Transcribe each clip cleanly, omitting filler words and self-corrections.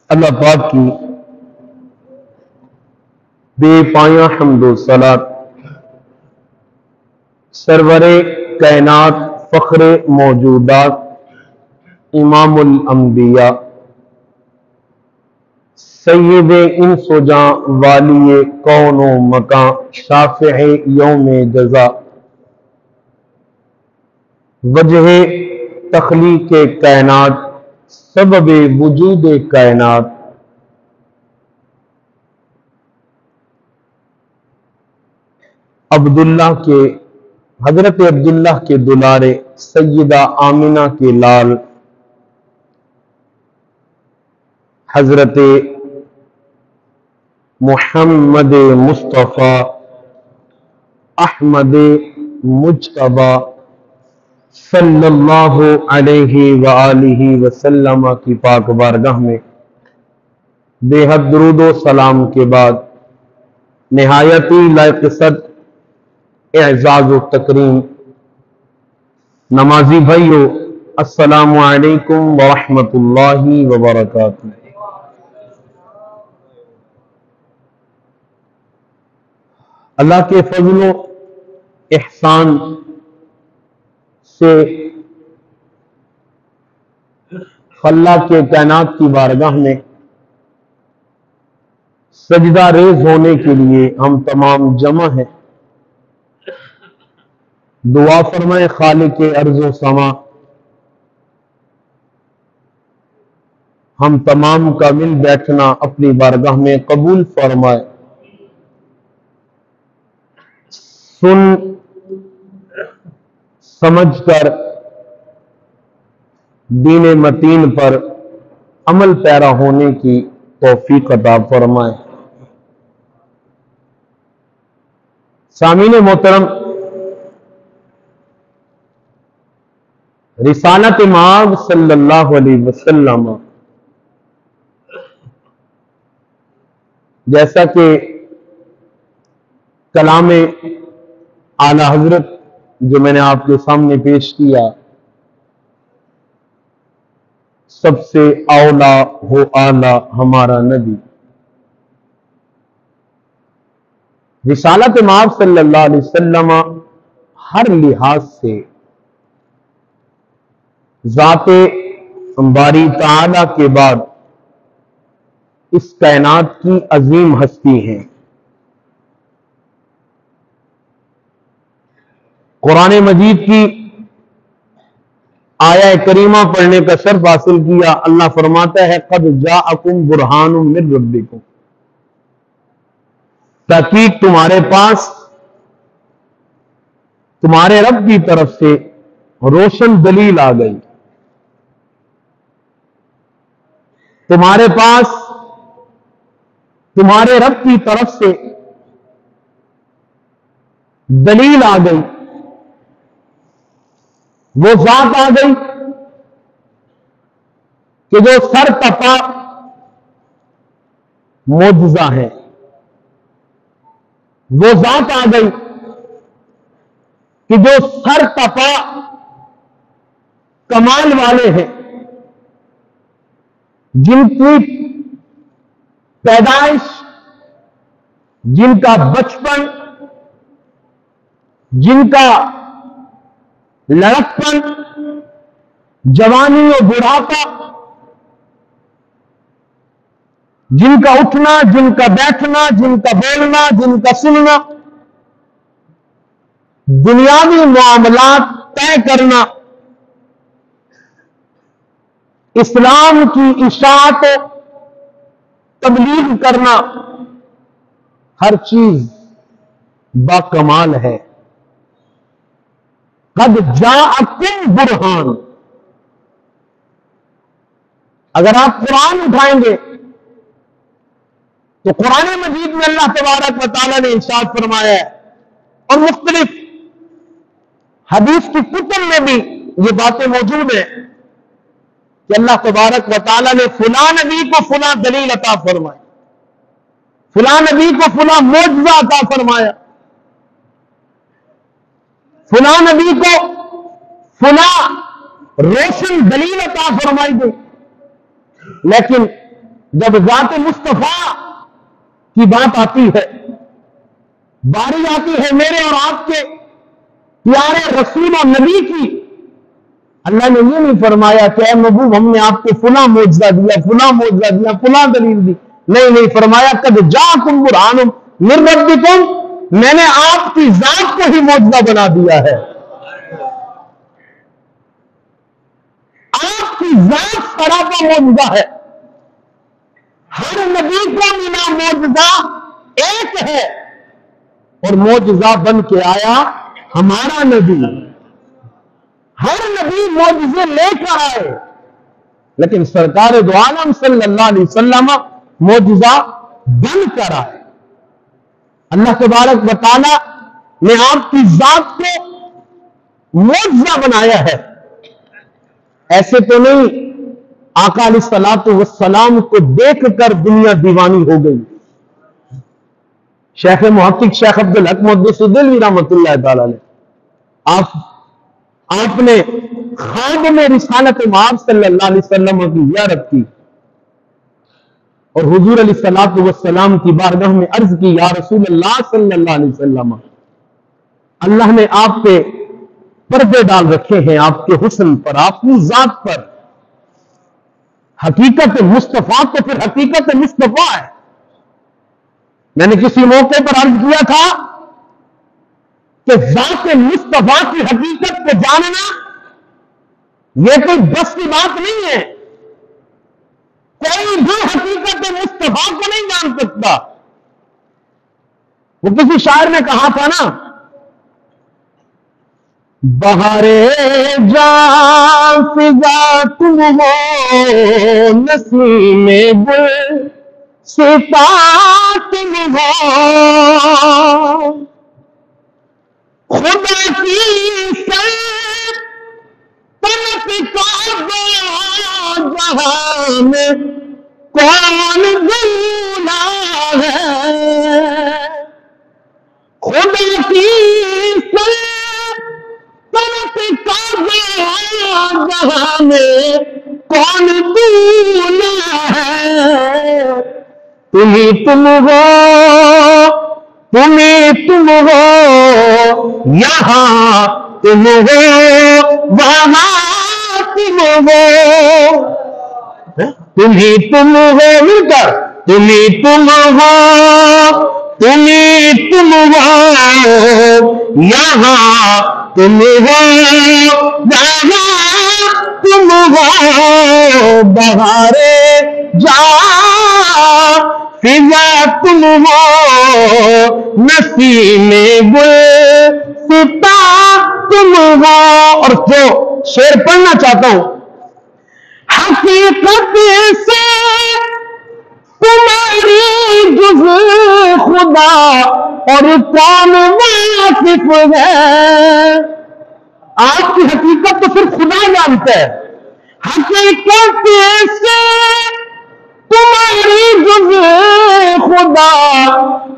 اللہ پاک کی بے پایاں حمد و صلات سرور کائنات فخر موجودات امام الانبیاء سید انس و جاں والی کون و مکان شافع یوم جزا وجہ تخلیق کائنات سبب وجود کائنات حضرت عبداللہ کے دلارے سیدہ آمنہ کے لال حضرت محمد مصطفیٰ احمد مجتبیٰ صلی اللہ علیہ وآلہ وسلم کی پاک بارگاہ میں بے حد درود و سلام کے بعد نہایتی لائق صد اعزاز و تکریم نمازی بھائیو السلام علیکم ورحمۃ اللہ وبرکاتہ۔ اللہ کے فضل و احسان سے خلاق کے کائنات کی بارگاہ میں سجدہ ریز ہونے کے لیے ہم تمام جمع ہیں۔ دعا فرمائے خالق ارض و سما ہم تمام کا مل بیٹھنا اپنی بارگاہ میں قبول فرمائے۔ سن سمجھ کر دین متین پر عمل پیرا ہونے کی توفیق عطا فرمائے۔ سامعین محترم، رسالت مآب صلی اللہ علیہ وسلم جیسا کہ کلام اعلی حضرت جو میں نے آپ کے سامنے پیش کیا، سب سے اولا ہو اعلی ہمارا نبی، رسالت مآب صلی اللہ علیہ وسلم ہر لحاظ سے ذات باری تعالی کے بعد اس کائنات کی عظیم ہستی ہیں۔ قرآن مجید کی آیہ کریمہ پڑھنے کا شرف حاصل کیا۔ اللہ فرماتا ہے قد جاءکم برہان من ربکم، تحقیق تمہارے پاس تمہارے رب کی طرف سے روشن دلیل آ گئی۔ تمہارے پاس تمہارے رب کی طرف سے دلیل آ گئی، وہ ذات آ گئی کہ جو سر تپا معجزہ ہے، وہ ذات آ گئی کہ جو سر تپا کمال والے ہیں، جن کی پیدائش، جن کا بچپن، جن کا لڑکپن، جوانی و بڑھاپا، جن کا اٹھنا، جن کا بیٹھنا، جن کا بولنا، جن کا سننا، دنیاوی معاملات طے کرنا، اسلام کی اشاعت و تبلیغ کرنا، ہر چیز با کمال ہے۔ قد جاءکم برہان، اگر آپ قرآن اٹھائیں گے تو قرآن مجید میں اللہ تبارک و تعالیٰ نے ارشاد فرمایا ہے، اور مختلف حدیث کی کتب میں بھی یہ باتیں موجود ہیں کہ اللہ تبارک و تعالیٰ نے فلاں نبی کو فلاں دلیل عطا فرمائی، فلاں نبی کو فلاں معجزہ عطا فرمایا، فلاں نبی کو فلاں روشن دلیل عطا فرمائی گئی، لیکن جب ذات مصطفیٰ کی بات آتی ہے، باری آتی ہے میرے اور آپ کے پیارے رسول اور نبی کی، اللہ نے یہ نہیں فرمایا کہ اے محبوب ہم نے آپ کو فلاں معجزہ دیا، فلاں معجزہ دیا، فلاں دلیل دی، نہیں فرمایا قد جاءکم برہان من ربکم، میں نے آپ کی ذات کو ہی معجزہ بنا دیا ہے۔ آپ کی ذات سراپا معجزہ ہے۔ ہر نبی کا ملا معجزہ ایک ہے، اور معجزہ بن کے آیا ہمارا نبی۔ ہر نبی معجزے لے کر آئے، لیکن سرکار دو عالم صلی اللہ علیہ وسلم معجزہ بن کر آئے۔ اللہ تبارک و تعالی نے آپ کی ذات کو معجزہ بنایا ہے۔ ایسے تو نہیں آقا علیہ الصلوۃ والسلام کو دیکھ کر دنیا دیوانی ہو گئی۔ شیخ محقق شیخ عبدالحق محدث دہلوی رحمۃ اللہ تعالی علیہ، آپ نے خواب میں رسالت مآب صلی اللہ علیہ وسلم کی زیارت کی، اور حضور علیہ الصلوۃ والسلام کی بارگاہ میں عرض کی، یا رسول اللہ صلی اللہ علیہ وسلم، اللہ نے آپ پہ پردے ڈال رکھے ہیں، آپ کے حسن پر، آپ کی ذات پر۔ حقیقت مصطفیٰ تو پھر حقیقت مصطفیٰ ہے۔ میں نے کسی موقع پر عرض کیا تھا کہ ذات مصطفیٰ کی حقیقت کو جاننا یہ کوئی بس کی بات نہیں ہے۔ کوئی بھی حقیقت مصطفیٰ کو نہیں جان سکتا۔ وہ کسی شاعر نے کہا تھا نا، بہارے جان فضا تم ہو، نسیم گل ستا تم ہو، خدا کی سلطنت کا جہاں میں کون بولا ہے، خدا کی جہاں میں کون بولا ہے، تمہیں تم ہو، تمہیں تم ہو، یہاں تم ہو، وہاں تم ہو، تمہیں تم ہو، مل کر تمہیں تم ہو، تمہیں تم ہو، یہاں تم ہو، وہاں تم ہو، بہارے جان فضا تم ہو، نسیم گل ستا تم ہو۔ اور جو شعر پڑھنا چاہتا ہوں، حقیقت سے تمہاری جز خدا اور کون واقف ہے، آپ کی حقیقت تو صرف خدا جانتا ہے۔ حقیقت سے تمہاری جز خدا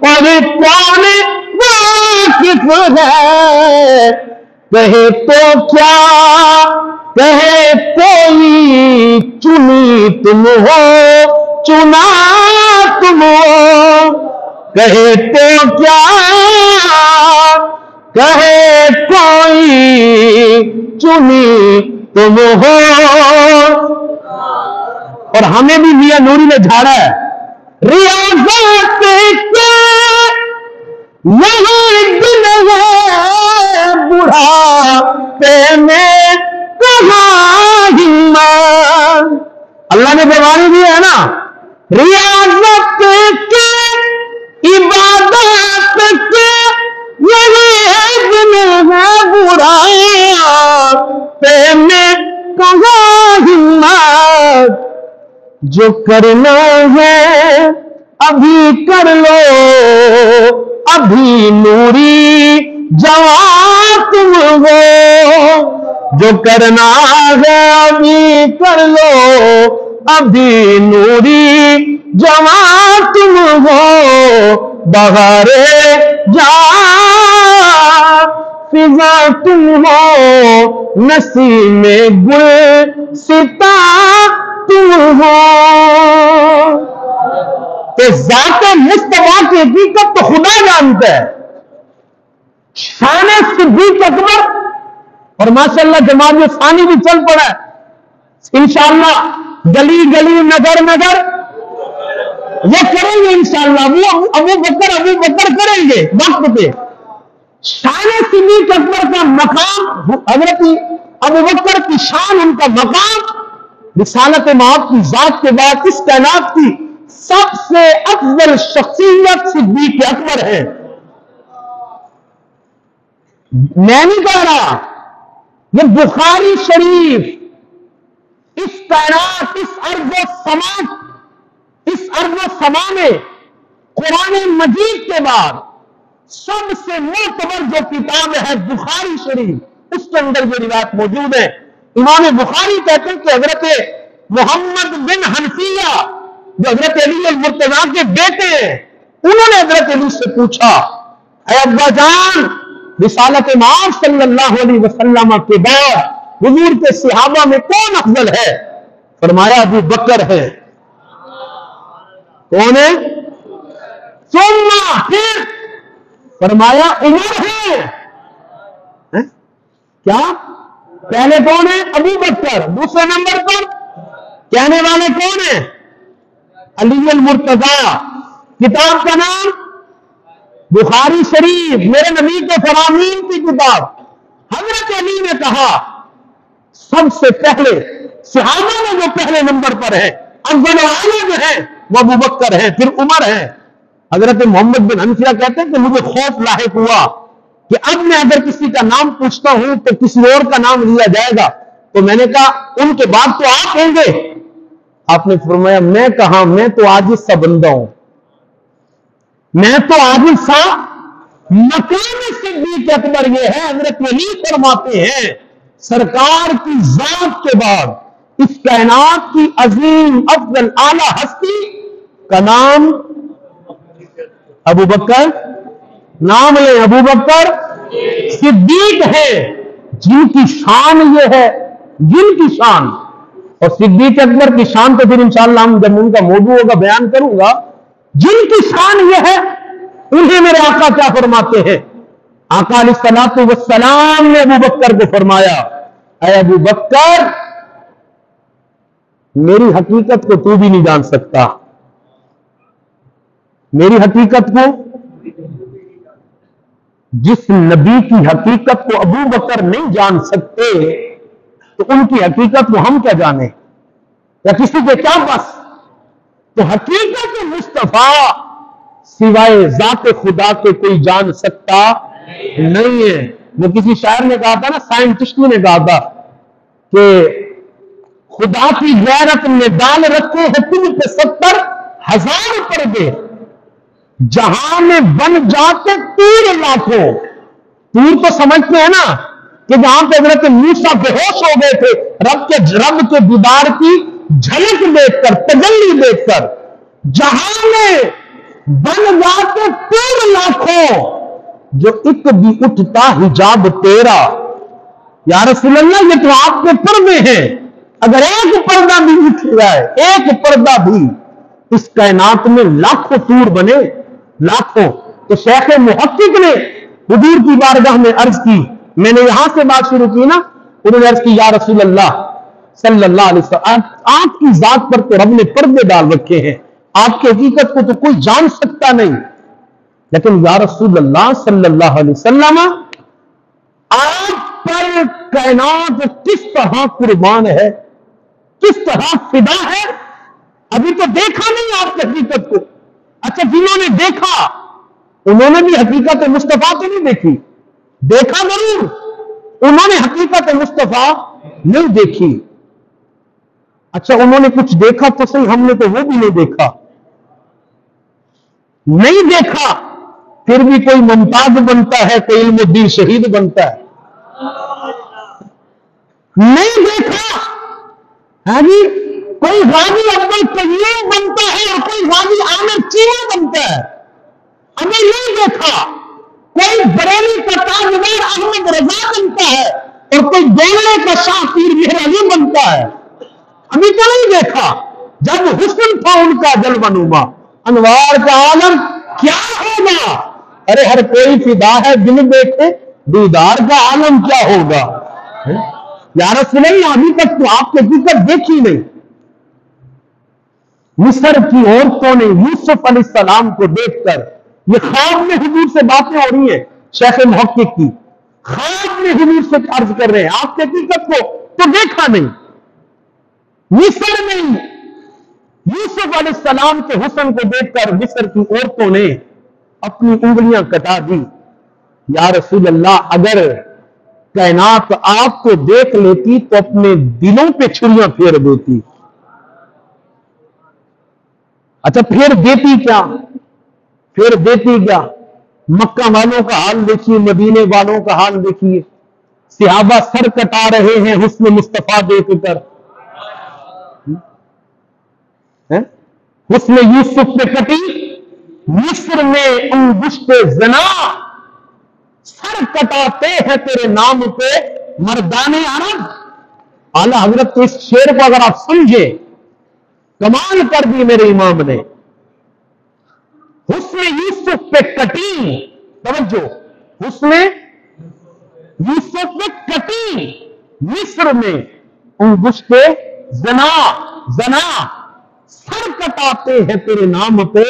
اور کون واقف ہے، کہے تو کیا کہے کوئی، چنی تم ہو، چنا تم ہو، کہے تو کیا کہے کوئی، چنی تم ہو۔ اور ہمیں بھی میاں نوری نے جھاڑا ہے، ریاضت کے یہی دن ہے بڑھاپے میں کہاں ہمت، اللہ نے بیماری دی ہے نا، ریاضت کے عبادت کے یہی دن ہے بڑھاپے میں کہاں ہمت، جو کرنا ہے ابھی کر لو، ابھی نوری جوان تم ہو، جو کرنا ہے ابھی کر لو، ابھی نوری جوان تم ہو، بہارے جان فضا تم ہو، نسیم گل ستا تم ہو۔ کہ ذات مصطفیٰ کی حقیقت تو خدا جانتا ہے. شان صدیق اکبر، اور ماشاءاللہ جماعت میں ثانی بھی چل پڑا ہے انشاءاللہ، گلی گلی نگر نگر وہ کریں گے انشاءاللہ. وہ ابو بکر کریں گے وقت پہ. شان صدیق اکبر کا مقام، حضرت ابو بکر کی شان، ان کا مقام رسالت مآب کی ذات کے بعد اس کائنات کی سب سے افضل شخصیت صدیق اکبر ہے. میں نہیں کہہ رہا، یہ بخاری شریف اس کائنات، اس ارض و سما میں قرآن مجید کے بعد سب سے معتبر جو کتاب ہے بخاری شریف، اس کے اندر جو روایت موجود ہے. امام بخاری کہتے ہیں کہ حضرت محمد بن حنفیہ جو حضرت علی المرتضیٰ کے بیٹے ہیں، انہوں نے حضرت علی سے پوچھا، اے ابا جان، رسالت مآب صلی اللہ علیہ وسلم کے بعد حضور کے صحابہ میں کون افضل ہے؟ فرمایا ابو بکر ہے. کون ہے؟ ثم، پھر فرمایا عمر ہے. کیا پہلے کون ہے؟ ابو بکر. دوسرے نمبر پر کہنے والے کون ہیں؟ علی المرتضیٰ. کتاب کا نام بخاری شریف، میرے نبی کے فرامین کی کتاب. حضرت علی نے کہا سب سے پہلے صحابہ میں جو پہلے نمبر پر ہے، افضل والے جو ہیں وہ ابو بکر ہیں، پھر عمر ہیں. حضرت محمد بن حنفیہ کہتے ہیں کہ مجھے خوف لاحق ہوا کہ اب میں اگر کسی کا نام پوچھتا ہوں تو کسی اور کا نام لیا جائے گا، تو میں نے کہا ان کے بعد تو آپ ہوں گے. آپ نے فرمایا میں کہاں، میں تو عاجز سا بندہ ہوں، میں تو عاجز سا. مقام صدیق اکبر یہ ہے، حضرت علی فرماتے ہیں سرکار کی ذات کے بعد اس کائنات کی عظیم افضل اعلی ہستی کا نام ابو بکر. نام لیں، ابو بکر صدیق ہے، جن کی شان یہ ہے، جن کی شان. اور صدیق اکبر کی شان تو پھر انشاءاللہ ہم جب ان کا موضوع ہوگا بیان کروں گا. جن کی شان یہ ہے، انہیں میرے آقا کیا فرماتے ہیں؟ آقا علیہ الصلوۃ والسلام نے ابو بکر کو فرمایا، اے ابو بکر، میری حقیقت کو تو بھی نہیں جان سکتا. میری حقیقت کو، جس نبی کی حقیقت کو ابو بکر نہیں جان سکتے تو ان کی حقیقت کو ہم کیا جانے، یا کسی کے کیا بس. تو حقیقت مصطفیٰ سوائے ذات خدا کے کوئی جان سکتا نہیں ہے. وہ کسی شاعر نے کہا تھا نا، سائنٹسٹ نے کہا تھا کہ خدا کی غیرت میں ڈال رکھے ہیں تم پہ 70,000 پردے، جہاں میں بن جاتے تیر لاکھوں. تیر تو سمجھتے ہیں نا کہ جہاں پہ حضرت موسیٰ بے ہوش ہو گئے تھے رب کے دیدار کی جھلک دیکھ کر، تجلی دیکھ کر، جہاں میں بن جاتے تیر لاکھوں، جو ایک بھی اٹھتا حجاب تیرا. یا رسول اللہ، یہ تو آپ کے پردے ہیں، اگر ایک پردہ بھی اٹھ جائے، ایک پردہ بھی، اس کائنات میں لاکھوں تور بنے، لاکھوں. تو شیخ محقق نے حضور کی بارگاہ میں عرض کی، میں نے یہاں سے بات شروع کی نا، انہوں نے عرض کی یا رسول اللہ صلی اللہ علیہ وسلم، آپ کی ذات پر تو رب نے پردے ڈال رکھے ہیں، آپ کی حقیقت کو تو کوئی جان سکتا نہیں. لیکن یا رسول اللہ صلی اللہ علیہ وسلم، آپ پر کائنات کس طرح قربان ہے، کس طرح فدا ہے. ابھی تو دیکھا نہیں آپ کی حقیقت کو. اچھا، جنہوں نے دیکھا انہوں نے بھی حقیقت مصطفیٰ تو نہیں دیکھی، دیکھا ضرور، انہوں نے حقیقت مصطفیٰ نہیں دیکھی. اچھا، انہوں نے کچھ دیکھا تو صحیح، ہم نے تو وہ بھی نہیں دیکھا. نہیں دیکھا پھر بھی کوئی ممتاز بنتا ہے، کوئی علم الدین شہید بنتا ہے. نہیں دیکھا، ہاں جی، کوئی غازی عبد القیوم بنتا ہے اور کوئی غازی عامر چیمہ بنتا ہے. ہمیں نہیں دیکھا کوئی بریلی کا تاجدار احمد رضا بنتا ہے اور کوئی بولنے کا شاہ پیر مہر علی بنتا ہے. ابھی تو نہیں دیکھا، جب حسن تھا ان کا جلوہ نما، انوار کا عالم کیا ہوگا؟ ارے ہر کوئی فدا ہے بن دیکھے دیدار کا عالم کیا ہوگا؟ یا رسول اللہ ابھی تک تو آپ کی حقیقت دیکھی نہیں۔ مصر کی عورتوں نے یوسف علیہ السلام کو دیکھ کر، یہ خواب میں حضور سے باتیں ہو رہی ہیں، شیخ محقق کی خواب میں حضور سے عرض کر رہے ہیں آپ کی حقیقت کو تو دیکھا نہیں۔ مصر میں یوسف علیہ السلام کے حسن کو دیکھ کر مصر کی عورتوں نے اپنی انگلیاں کٹا دی۔ یا رسول اللہ اگر کائنات آپ کو دیکھ لیتی تو اپنے دلوں پہ چھریاں پھیر دیتی۔ اچھا پھر دیتی کیا؟ پھر دیتی کیا؟ مکہ والوں کا حال دیکھیے، مدینے والوں کا حال دیکھیے، صحابہ سر کٹا رہے ہیں حسن مصطفیٰ دیکھ کر۔ حسن یوسف پہ کٹی مصر میں انگشت زنا، سر کٹاتے ہیں تیرے نام پہ مردان عرب۔ اعلیٰ حضرت اس شعر کو اگر آپ سمجھے، کمال کر دی میرے امام نے۔ حسن یوسف پہ کٹی، توجہ، حسن یوسف پہ کٹی مصر میں انگشت زنا، زنا سر کٹاتے ہیں تیرے نام پہ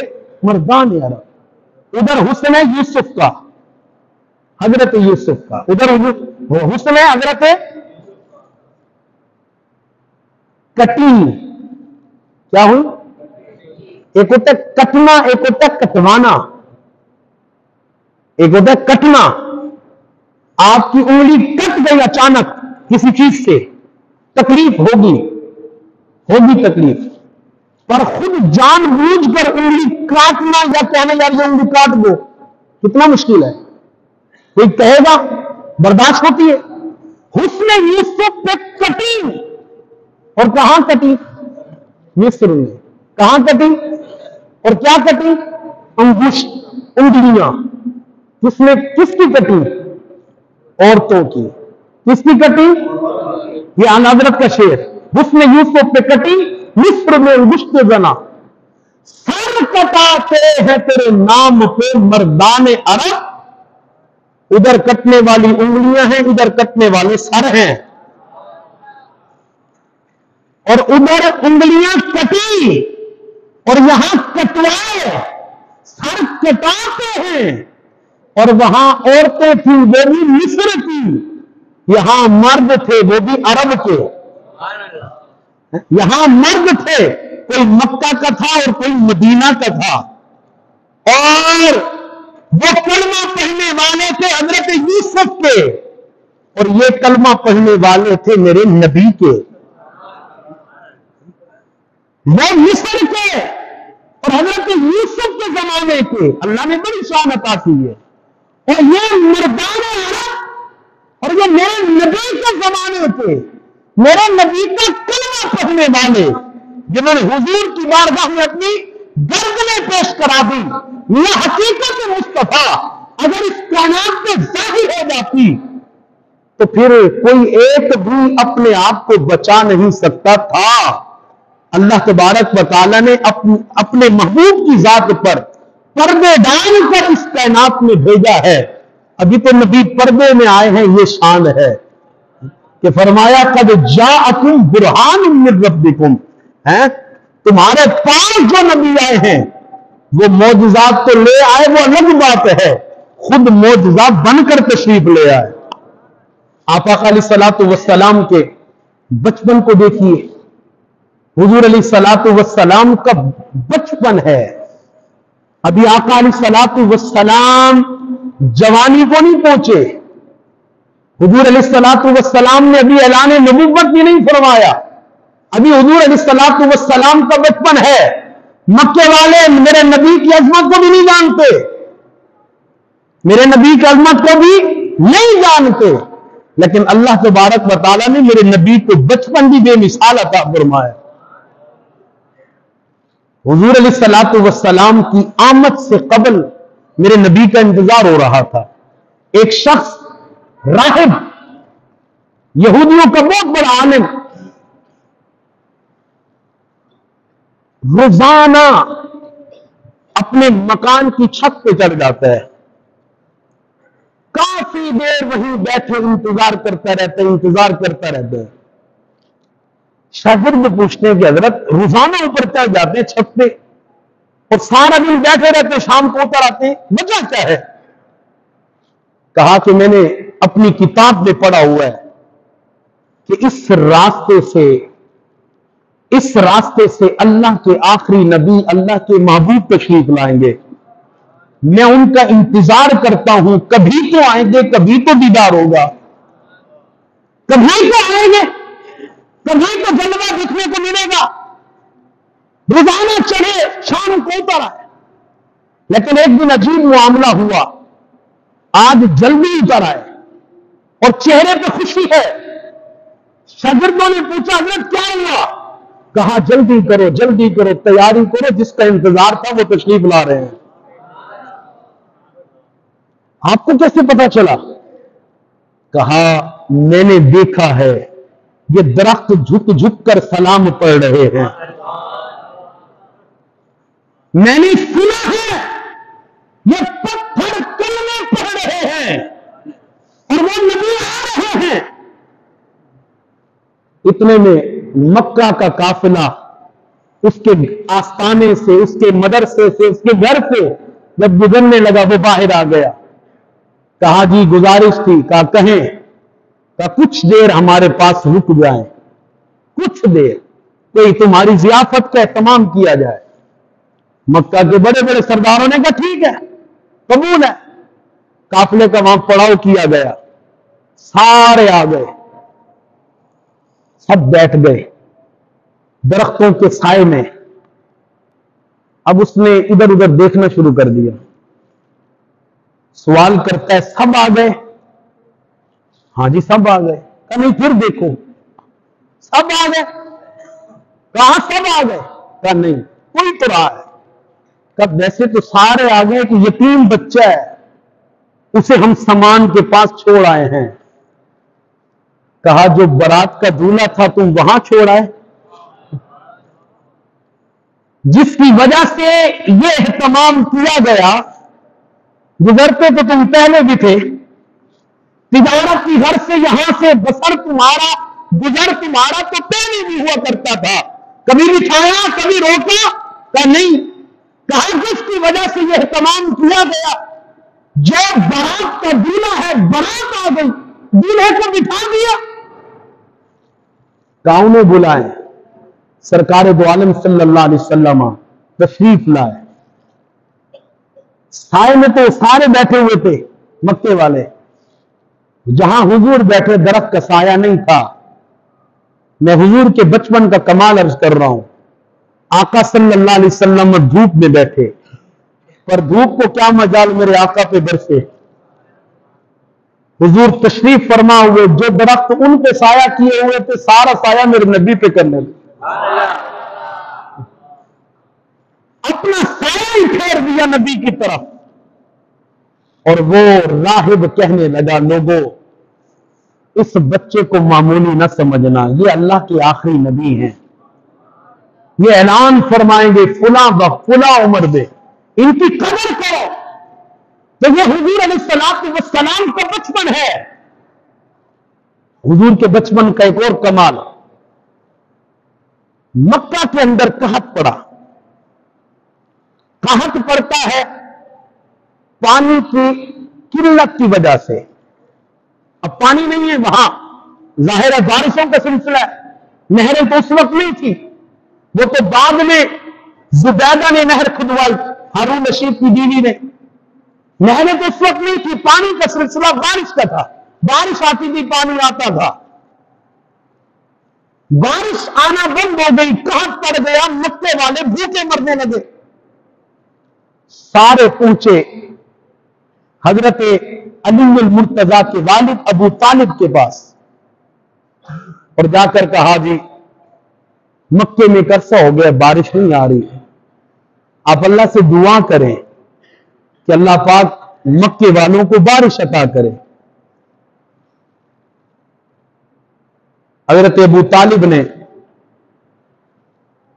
مردان عرب۔ ادھر حسن ہے یوسف کا، حضرت یوسف کا، ادھر حسن ہے حضرت کٹی۔ کیا ہوں؟ ایک ہوتا ہے کٹنا، ایک ہوتا ہے کٹوانا۔ ایک ہوتا ہے کٹنا، آپ کی انگلی کٹ گئی اچانک کسی چیز سے، تکلیف ہوگی، ہوگی تکلیف، پر خود جان بوجھ کر انگلی کاٹنا یا کہنا یار یہ انگلی کاٹ دو کتنا مشکل ہے؟ کوئی کہے گا برداشت ہوتی ہے؟ حسن یوسف پہ کٹی، اور کہاں کٹی؟ مصر میں۔ کہاں کٹی اور کیا کٹی؟ انگشت، انگلیاں۔ کس نے، کس کی کٹی؟ عورتوں کی۔ کس کی کٹی؟ یہ اعلی حضرت کا شعر۔ حسن یوسف پہ کٹی مصر میں انگشت زنا، سر کٹاتے ہیں تیرے نام پہ مردان عرب۔ ادھر کٹنے والی انگلیاں ہیں، ادھر کٹنے والے سر ہیں، اور ادھر انگلیاں کٹی اور یہاں کٹوائے، سر کٹاتے ہیں، اور وہاں عورتیں تھیں وہ بھی مصر کی، یہاں مرد تھے وہ بھی عرب کے۔ یہاں مرد تھے، کوئی مکہ کا تھا اور کوئی مدینہ کا تھا، اور وہ کلمہ پڑھنے والے تھے حضرت یوسف کے، اور یہ کلمہ پڑھنے والے تھے میرے نبی کے۔ وہ مصر کے اور حضرت یوسف کے زمانے کے، اللہ نے بڑی شان عطا کی ہے، اور یہ مردان عرب اور یہ میرے نبی کے زمانے کے، میرے نبی کا کلمہ پڑھنے والے، جنہوں نے حضور کی بارگاہ میں اپنی گردنیں پیش کرا دی۔ یہ حقیقت مصطفیٰ اگر اس کائنات میں ظاہر ہو جاتی تو پھر کوئی ایک بھی اپنے آپ کو بچا نہیں سکتا تھا۔ اللہ تبارک و تعالیٰ نے اپنے محبوب کی ذات پر پردے ڈال کر اس کائنات میں بھیجا ہے۔ ابھی تو نبی پردے میں آئے ہیں، یہ شان ہے کہ فرمایا قد جاءکم برہان من ربکم، تمہارے پاس جو نبی آئے ہیں وہ معجزات تو لے آئے، وہ الگ بات ہے، خود معجزہ بن کر تشریف لے آئے۔ آقا علیہ الصلوۃ والسلام کے بچپن کو دیکھیے، حضور علیہ الصلوۃ والسلام کا بچپن ہے، ابھی آقا علیہ الصلوۃ والسلام جوانی کو نہیں پہنچے، حضور علیہ الصلوۃ والسلام نے ابھی اعلان نبوت بھی نہیں فرمایا، ابھی حضور علیہ الصلوۃ والسلام کا بچپن ہے۔ مکے والے میرے نبی کی عظمت کو بھی نہیں جانتے، میرے نبی کی عظمت کو بھی نہیں جانتے، لیکن اللہ تبارک و تعالیٰ نے میرے نبی کو بچپن بھی بے مثال عطا فرمایا۔ حضور علیہ الصلوۃ والسلام کی آمد سے قبل میرے نبی کا انتظار ہو رہا تھا۔ ایک شخص راہب، یہودیوں کا بہت بڑا عالم، روزانہ اپنے مکان کی چھت پہ چڑھ جاتا ہے، کافی دیر وہیں بیٹھے انتظار کرتا رہتا ہے۔ شاگرد پوچھتے ہیں کہ حضرت روزانہ اوپر چڑھ جاتے ہیں چھت پہ اور سارا دن بیٹھے رہتے ہیں، شام کو اتر آتے ہیں، وجہ کیا ہے؟ کہا کہ میں نے اپنی کتاب میں پڑھا ہوا ہے کہ اس راستے سے اللہ کے آخری نبی، اللہ کے محبوب تشریف لائیں گے، میں ان کا انتظار کرتا ہوں، کبھی تو آئیں گے، کبھی تو دیدار ہوگا، کبھی تو آئیں گے، کبھی تو جلوہ دیکھنے کو ملے گا۔ روزانہ چڑھے، شام کو اتر آئے، لیکن ایک دن عجیب معاملہ ہوا، آج جلدی اتر آئے اور چہرے پہ خوشی ہے۔ شاگردوں نے پوچھا حضرت کیا ہوا؟ کہا جلدی کرو، تیاری کرو، جس کا انتظار تھا وہ تشریف لا رہے ہیں۔ آپ کو کیسے پتا چلا؟ کہا میں نے دیکھا ہے یہ درخت جھک کر سلام پڑھ رہے ہیں، میں نے سنا ہے یہ پتھر کلمے پڑھ رہے ہیں اور وہ نبی آ رہے ہیں۔ اتنے میں مکہ کا قافلہ اس کے آستانے سے، اس کے مدرسے سے، اس کے گھر سے جب گزرنے لگا وہ باہر آ گیا۔ کہا جی گزارش تھی، کہا کہیں؟ کہا کچھ دیر ہمارے پاس رک جائیں، کچھ دیر کوئی تمہاری ضیافت کا اہتمام کیا جائے۔ مکہ کے بڑے بڑے سرداروں نے کہا ٹھیک ہے، قبول ہے۔ قافلے کا وہاں پڑاؤ کیا گیا، سارے آ گئے، سب بیٹھ گئے درختوں کے سائے میں۔ اب اس نے ادھر ادھر دیکھنا شروع کر دیا، سوال کرتا ہے سب آ گئے؟ ہاں جی سب آ گئے۔ کہا نہیں پھر دیکھو، سب آ گئے؟ کہاں سب آ گئے؟ کہا نہیں کوئی تو رہا ہے۔ کہا ویسے تو سارے آ گئے کہ یتیم بچہ ہے، اسے ہم سامان کے پاس چھوڑ آئے ہیں۔ کہا جو برات کا دولہا تھا تم وہاں چھوڑ آئے، جس کی وجہ سے یہ اہتمام کیا گیا، گزرتے تو تم پہلے بھی تھے، تجارت کی گھر سے یہاں سے بسر تمہارا، گزر تمہارا تو پہلے بھی ہوا کرتا تھا، کبھی بٹھایا کبھی روکا؟ کہا نہیں۔ کہا جس کی وجہ سے یہ اہتمام کیا گیا، جو برات کا دولہا ہے، برات آ گئی، دولہے کو بٹھا دیا۔ کہا انہیں بلائیں، سرکار دو عالم صلی اللہ علیہ وسلم تشریف لائے۔ سائے میں تو سارے بیٹھے ہوئے تھے مکے والے، جہاں حضور بیٹھے درخت کا سایہ نہیں تھا۔ میں حضور کے بچپن کا کمال عرض کر رہا ہوں، آقا صلی اللہ علیہ وسلم دھوپ میں بیٹھے، پر دھوپ کو کیا مجال میرے آقا پہ برسے۔ حضور تشریف فرما ہوئے، جو درخت ان پہ سایہ کیے ہوئے تھے سارا سایہ میرے نبی پہ کرنے لگے، اپنا سایہ ہی پھیر دیا نبی کی طرف۔ اور وہ راہب کہنے لگا لوگوں اس بچے کو معمولی نہ سمجھنا، یہ اللہ کے آخری نبی ہیں، یہ اعلان فرمائیں گے فلاں وقت فلاں عمر میں، ان کی قدر کرو۔ تو یہ حضور علیہ السلام کا بچپن ہے۔ حضور کے بچپن کا ایک اور کمال، مکہ کے اندر قحط پڑا، قحط پڑتا ہے پانی کی قلت کی وجہ سے۔ اب پانی نہیں ہے وہاں، ظاہر ہے بارشوں کا سلسلہ ہے، نہریں تو اس وقت نہیں تھی، وہ تو بعد میں زبیدہ نے نہر کھدوائی، ہارون رشید کی بیوی نے۔ نہریں تو اس وقت نہیں تھی، پانی کا سلسلہ بارش کا تھا، بارش آتی تھی پانی آتا تھا۔ بارش آنا بند ہو گئی، قحط پڑ گیا، مکے والے بھوکے مرنے لگے۔ سارے پہنچے حضرت علی المرتضیٰ کے والد ابو طالب کے پاس، اور جا کر کہا جی مکے میں ایک عرصہ ہو گیا بارش نہیں آ رہی، آپ اللہ سے دعا کریں کہ اللہ پاک مکے والوں کو بارش عطا کرے۔ حضرت ابو طالب نے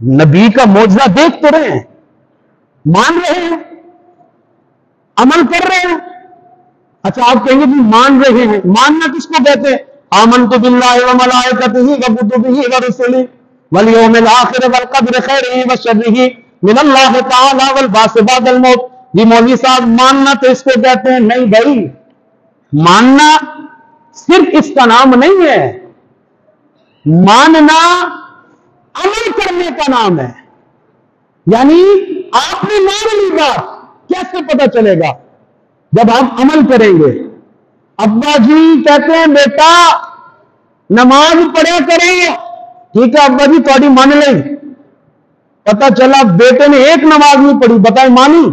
نبی کا معجزہ دیکھ تو رہے ہیں، مان رہے ہیں، عمل کر رہے ہیں۔ اچھا آپ کہیں گے کہ مان رہے ہیں، ماننا کس کو کہتے ہیں؟ آمنت باللہ وملائکتہ وکتبہ ورسلہ والیوم الآخر والقدر خیرہ وشرہ من اللہ تعالی والبعث بعد الموت۔ جی مولوی صاحب ماننا تو اس کو کہتے ہیں؟ نہیں بھائی، ماننا صرف اس کا نام نہیں ہے، ماننا عمل کرنے کا نام ہے۔ یعنی آپ نے مان لی بات، کیسے پتہ چلے گا؟ جب ہم عمل کریں گے۔ ابا جی کہتے ہیں بیٹا نماز پڑھا کریں، ٹھیک ہے ابا جی تھوڑی مان لیں، پتہ چلا بیٹے نے ایک نماز نہیں پڑھی، بتائیں مانی؟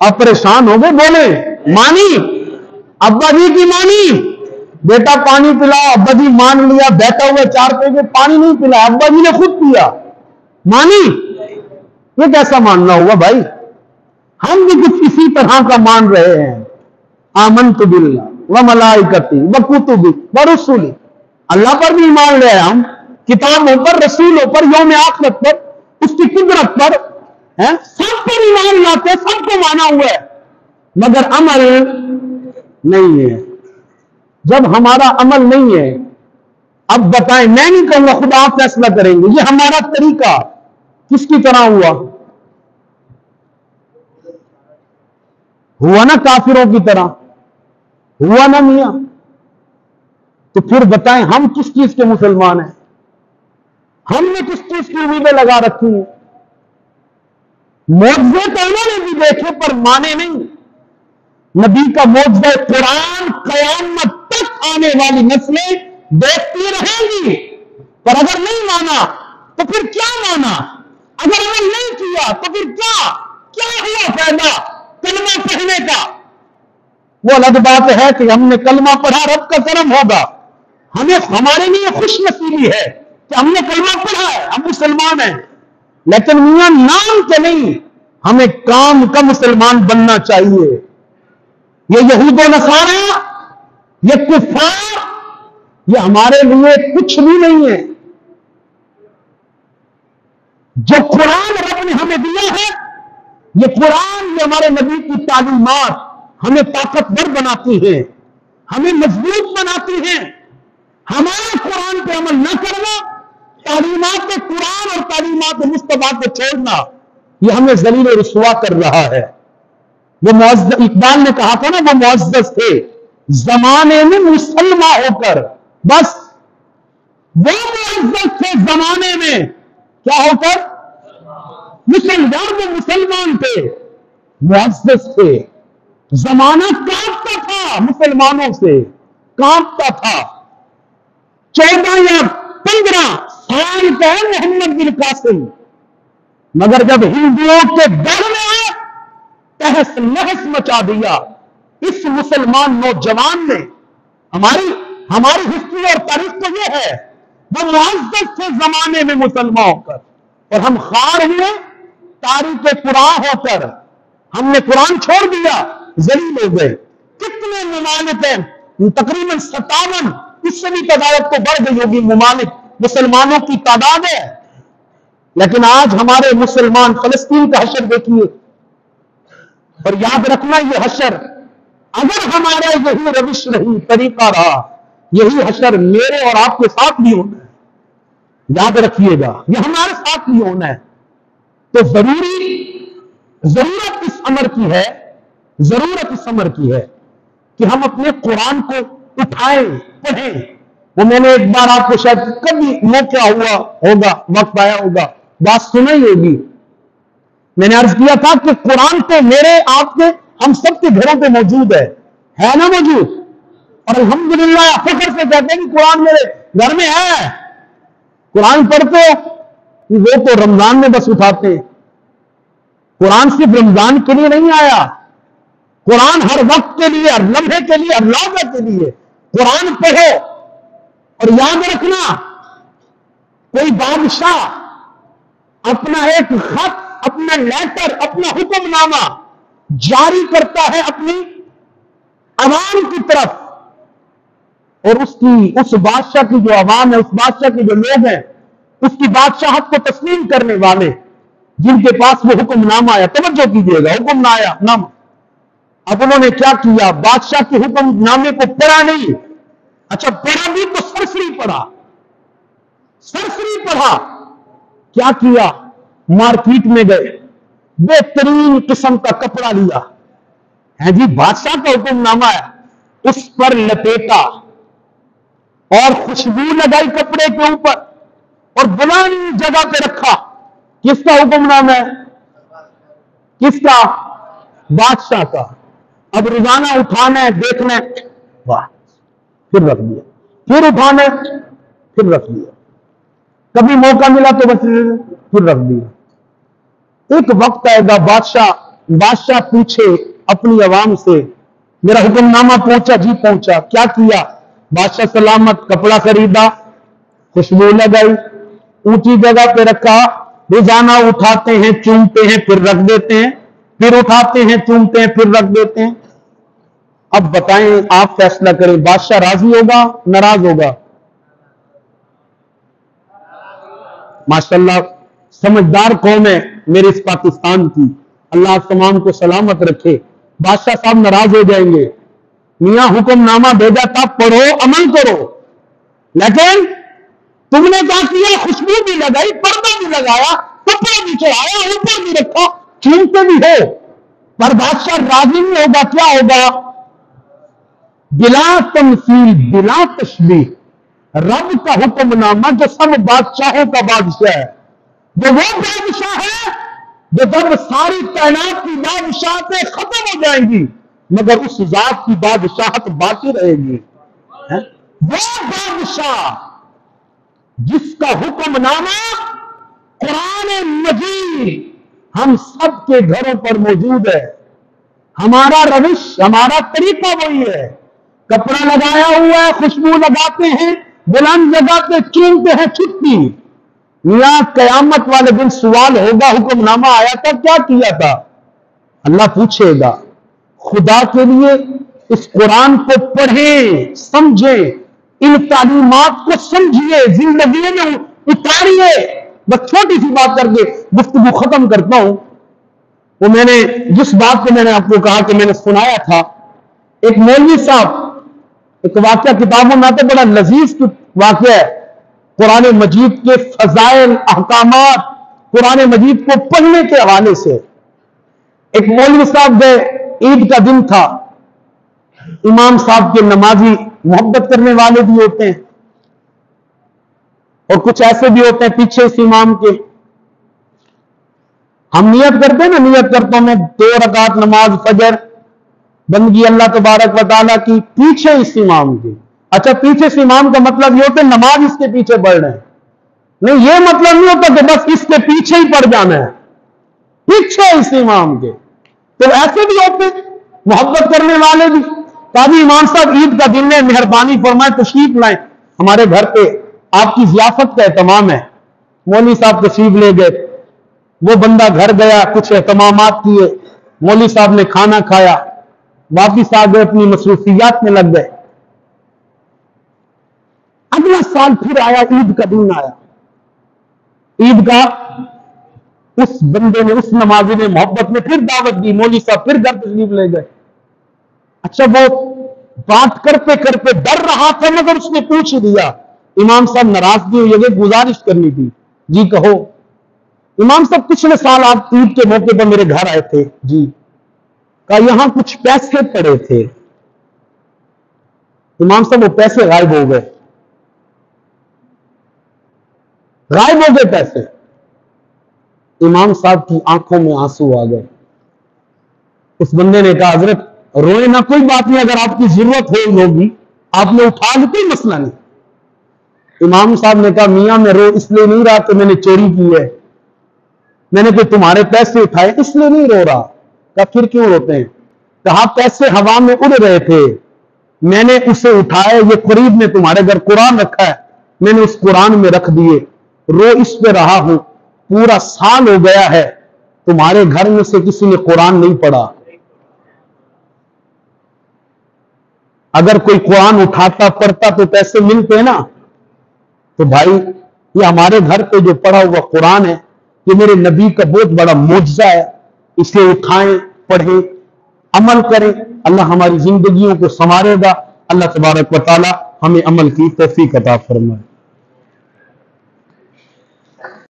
آپ پریشان ہو گئے، بولے مانی؟ ابا جی کی مانی؟ بیٹا پانی پلاؤ، ابا جی مان لیا، بیٹھا ہوا 4 پہ پانی نہیں پلا، ابا جی نے خود پیا، مانی؟ یہ کیسا ماننا ہوا بھائی؟ ہم بھی کچھ اسی طرح کا مان رہے ہیں۔ آمنت باللہ وملائکتہ وکتبہ ورسلہ، اللہ پر بھی ایمان لے ہم، کتابوں پر، رسولوں پر، یوم آخرت پر، اس کی قدرت پر، سب پر ایمان لاتے، سب کو مانا ہوا ہے، مگر عمل نہیں ہے۔ جب ہمارا عمل نہیں ہے، اب بتائیں، میں نہیں کہوں گا، خدا آپ فیصلہ کریں گے، یہ ہمارا طریقہ کس کی طرح ہوا نا کافروں کی طرح ہوا نا میاں؟ تو پھر بتائیں ہم کس چیز کے مسلمان ہیں؟ ہم نے کس چیز کی امیدیں لگا رکھی ہیں؟ معجزے تو انہوں نے بھی دیکھے پر مانے نہیں۔ نبی کا معجزہ قرآن قیامت تک آنے والی نسلیں دیکھتی رہیں گی، پر اگر نہیں مانا تو پھر کیا مانا؟ اگر عمل نہیں کیا تو پھر کیا ہوا فائدہ کلمہ پڑھنے کا؟ وہ الگ بات ہے کہ ہم نے کلمہ پڑھا، رب کا کرم ہوگا، ہمارے لیے خوش نصیبی ہے کہ ہم نے کلمہ پڑھا ہے، ہم مسلمان ہیں، لیکن میاں نام کے نہیں، ہمیں کام کا مسلمان بننا چاہیے۔ یہ یہود و نصارہ، یہ کفار، یہ ہمارے لیے کچھ بھی نہیں ہے۔ جو قرآن رب نے ہمیں دیا ہے، یہ قرآن، یہ ہمارے نبی کی تعلیمات ہمیں طاقتور بناتی ہیں، ہمیں مضبوط بناتی ہیں۔ ہمارا قرآن پہ عمل نہ کرنا، تعلیمات قرآن اور تعلیمات مصطفیٰ کو چھوڑنا، یہ ہمیں ذلیل و رسوا کر رہا ہے۔ وہ معزز اقبال نے کہا تھا نا، وہ معزز تھے زمانے میں مسلمان ہو کر، بس وہ معزز تھے زمانے میں کیا ہو کر؟ مسلمان تھے، معزز تھے۔ زمانہ کانپتا تھا، مسلمانوں سے کانپتا تھا۔ 14 یا 15 سال کا ہے محمد بن قاسم، مگر جب ہندوؤں کے ڈر میں تہس نہس مچا دیا، اس مسلمان نوجوان نے، ہماری ہسٹری اور تاریخ تو یہ ہے، وہ معزز تھے زمانے میں مسلمان ہو کر، اور ہم خار ہوئے تاریخ قرآن ہو کر، ہم نے قرآن چھوڑ دیا، ذلیل ہو گئے۔ کتنے ممالک ہیں، تقریباً 57، اس سے بھی تعداد تو بڑھ گئی ہوگی، ممالک مسلمانوں کی تعداد ہے، لیکن آج ہمارے مسلمان، فلسطین کا حشر دیکھیے، اور یاد رکھنا یہ حشر، اگر ہمارا یہی روش رہی، طریقہ رہا، یہی حشر میرے اور آپ کے ساتھ بھی ہونا ہے، یاد رکھیے گا، یہ ہمارے ساتھ بھی ہونا ہے۔ تو ضرورت اس امر کی ہے، ضرورت اس امر کی ہے کہ ہم اپنے قرآن کو اٹھائیں، پڑھیں۔ وہ میں نے ایک بار آپ کو شاید کبھی موقع ہوا ہوگا، وقت آیا ہوگا، بات سنی ہوگی، میں نے عرض کیا تھا کہ قرآن تو میرے آپ کے، ہم سب کے گھروں پہ موجود ہے نا موجود، اور الحمدللہ فخر سے کہتے ہیں کہ قرآن میرے گھر میں ہے۔ قرآن پڑھتے ہو، وہ تو رمضان میں بس اٹھاتے ہیں۔ قرآن صرف رمضان کے لیے نہیں آیا، قرآن ہر وقت کے لیے، ہر لمحے کے لیے، ہر لحظے کے لیے قرآن پڑھو۔ اور یاد رکھنا، کوئی بادشاہ اپنا ایک خط، اپنا لیٹر، اپنا حکم نامہ جاری کرتا ہے اپنی عوام کی طرف، اور اس بادشاہ کی جو عوام ہے، اس بادشاہ کے جو لوگ ہیں، اس کی بادشاہت کو تسلیم کرنے والے جن کے پاس وہ حکم نامہ آیا، توجہ کیجیے گا، حکم نہ آیا نامہ، اب انہوں نے کیا کیا؟ بادشاہ کے حکم نامے کو پڑھا نہیں، اچھا پڑھا بھی تو سرسری پڑھا، سرسری پڑھا، کیا کیا؟ مارکیٹ میں گئے، بہترین قسم کا کپڑا لیا، ہے جی بادشاہ کا حکم نامہ ہے، اس پر لپیٹا اور خوشبو لگائی کپڑے کے اوپر اور بلانی جگہ پہ رکھا۔ کس کا حکم نامہ ہے؟ کس کا؟ بادشاہ کا۔ اب روزانہ اٹھانا ہے، دیکھنا ہے، واہ، پھر رکھ دیا، پھر اٹھانا ہے، پھر رکھ دیا، کبھی موقع ملا تو بچ پھر رکھ دیا۔ ایک وقت آئے گا بادشاہ پوچھے اپنی عوام سے، میرا حکم نامہ پہنچا؟ جی پہنچا۔ کیا کیا؟ بادشاہ سلامت، کپڑا خریدا، خوشبو لگائی، اونچی جگہ پہ رکھا، روزانہ اٹھاتے ہیں، چومتے ہیں، پھر رکھ دیتے ہیں، پھر اٹھاتے ہیں، چومتے ہیں، پھر رکھ دیتے ہیں۔ اب بتائیں، آپ فیصلہ کریں، بادشاہ راضی ہوگا ناراض ہوگا؟ ماشاءاللہ سمجھدار قوم ہے میرے اس پاکستان کی، اللہ تمام کو سلامت رکھے۔ بادشاہ صاحب ناراض ہو جائیں گے، میاں حکم نامہ بھیجا تھا، پڑھو، عمل کرو، لیکن تم نے کیا کیا؟ خوشبو بھی لگائی، پردہ بھی لگایا، کپڑا بھی چڑھایا، اوپر بھی رکھا، چونتے بھی ہو، پر بادشاہ راضی نہیں ہوگا، کیا ہوگا؟ بلا تمثیل بلا تشبیہ، رب کا حکم نامہ جو سب بادشاہوں کا بادشاہ ہے، جو وہ بادشاہ ہے جو جب ساری کائنات کی بادشاہتیں ختم ہو جائیں گی مگر اس ذات کی بادشاہت باقی رہے گی، وہ بادشاہ جس کا حکم نامہ قرآن مجید ہم سب کے گھروں پر موجود ہے، ہمارا روش، ہمارا طریقہ وہی ہے، کپڑا لگایا ہوا ہے، خوشبو لگاتے ہیں، بلند جگہ پہ چومتے ہیں، چھٹی۔ میاں قیامت والے دن سوال ہوگا، حکم نامہ آیا تھا، کیا کیا تھا؟ اللہ پوچھے گا۔ خدا کے لیے اس قرآن کو پڑھیں، سمجھیں، ان تعلیمات کو سمجھیے، زندگی میں اتاریے۔ بس چھوٹی سی بات کر کے گفتگو ختم کرتا ہوں۔ وہ میں نے جس بات کو میں نے آپ کو کہا کہ میں نے سنایا تھا، ایک مولوی صاحب، ایک واقعہ کتابوں میں آتا، بڑا لذیذ واقعہ ہے، قرآن مجید کے فضائل، احکامات، قرآن مجید کو پڑھنے کے حوالے سے۔ ایک مولوی صاحب گئے، عید کا دن تھا، امام صاحب کے نمازی محبت کرنے والے بھی ہوتے ہیں اور کچھ ایسے بھی ہوتے ہیں پیچھے اس امام کے، ہم نیت کرتے ہیں نا، نیت کرتا ہوں میں 2 رکعت نماز فجر بندگی اللہ تبارک و تعالیٰ کی پیچھے اس امام کی۔ اچھا پیچھے اس امام کا مطلب یہ ہوتا ہے نماز اس کے پیچھے پڑھ رہے ہیں؟ نہیں، یہ مطلب نہیں ہوتا کہ بس اس کے پیچھے ہی پڑھ جانا ہے، پیچھے اس امام کے۔ تو ایسے بھی ہوتے ہیں محبت کرنے والے بھی، قاضی امام صاحب عید کا دن ہے، مہربانی فرمائے تشریف لائیں، ہمارے گھر پہ آپ کی ضیافت کا اہتمام ہے۔ مولوی صاحب تشریف لے گئے، وہ بندہ گھر گیا، کچھ اہتمامات کیے، مولوی صاحب نے کھانا کھایا، واپس آ گئے، اپنی مصروفیات میں لگ گئے۔ اگلا سال پھر آیا، عید کا دن آیا، عید کا اس بندے نے، اس نمازی نے محبت میں پھر دعوت دی، مولوی صاحب پھر گھر تشریف لے گئے۔ اچھا وہ بات کرتے کرتے ڈر رہا تھا مگر اس نے پوچھ دیا، امام صاحب ناراضگی ہوئی ہے، گزارش کرنی تھی۔ جی کہو۔ امام صاحب پچھلے سال آپ عید کے موقع پر میرے گھر آئے تھے، جی، کہا یہاں کچھ پیسے پڑے تھے۔ امام صاحب وہ پیسے غائب ہو گئے، غائب ہو گئے پیسے۔ امام صاحب کی آنکھوں میں آنسو آ گئے۔ اس بندے نے کہا حضرت روئے نہ، کوئی بات نہیں، اگر آپ کی ضرورت ہوگی آپ نے اٹھا لی، کوئی مسئلہ نہیں۔ امام صاحب نے کہا میاں میں رو اس لیے نہیں رہا کہ میں نے چوری کی ہے، میں نے کوئی تمہارے پیسے اٹھائے، اس لیے نہیں رو رہا۔ کہا پھر کیوں روتے ہیں؟ کہا پیسے ہوا میں اڑ رہے تھے، میں نے اسے اٹھایا، یہ قریب میں تمہارے گھر قرآن رکھا ہے، میں نے اس قرآن میں رکھ دیے، رو اس پہ رہا ہوں، پورا سال ہو گیا ہے تمہارے گھر میں سے کسی نے قرآن نہیں پڑھا۔ اگر کوئی قرآن اٹھاتا پڑھتا تو پیسے ملتے نا۔ تو بھائی یہ ہمارے گھر پہ جو پڑھا ہوا قرآن ہے یہ میرے نبی کا بہت بڑا معجزہ ہے، اس لیے اٹھائیں، پڑھیں، عمل کریں، اللہ ہماری زندگیوں کو سنوارے گا۔ اللہ تبارک و تعالی ہمیں عمل کی توفیق عطا فرمائے۔